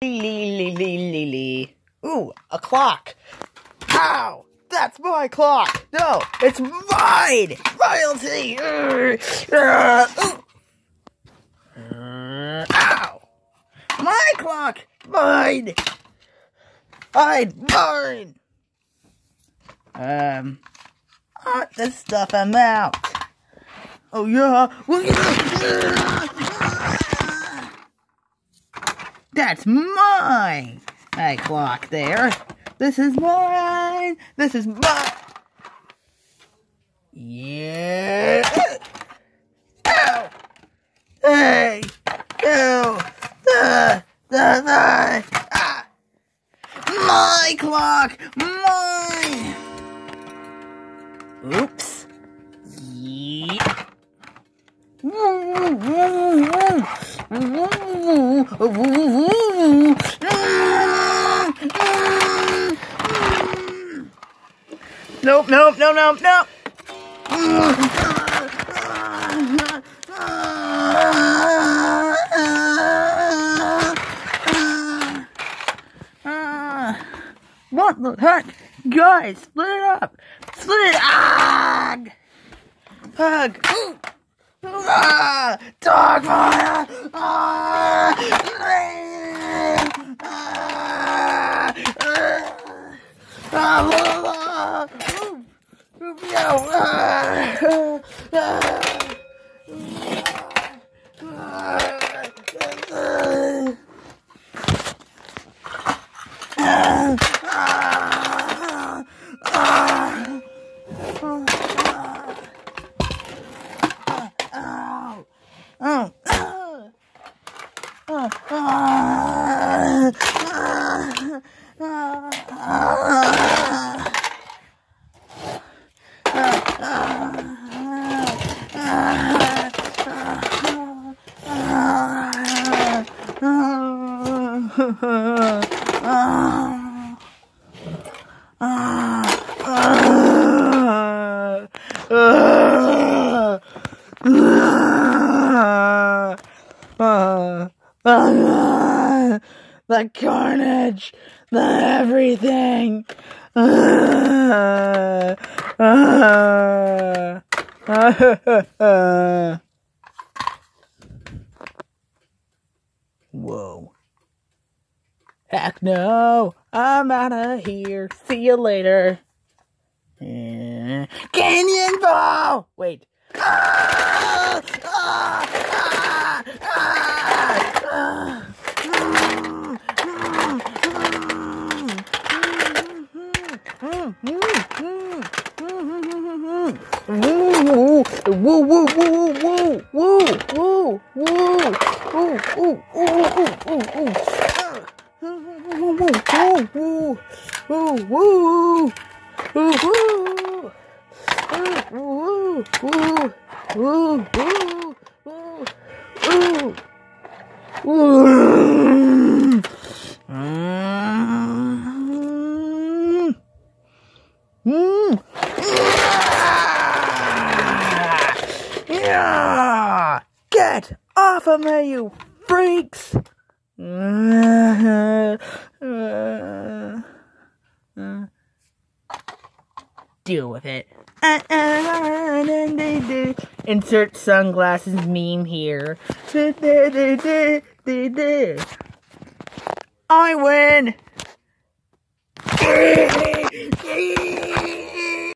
Ooh, a clock. Ow! That's my clock! No, it's mine! Royalty! Ow! My clock! Mine! Mine! This stuff I'm out. Oh yeah! That's mine! My clock there. This is mine! This is mine! Yeah! Ow! Hey! Ew! My clock! Mine! Oops. Yeah. Nope. What the heck? Guys, split it up! Split it! Hug! Dog fire! The carnage, the everything. Whoa. Heck no, I'm out of here. See you later. Canyon ball! Wait. Get off of me, you freaks! Deal with it. Insert sunglasses meme here. I win!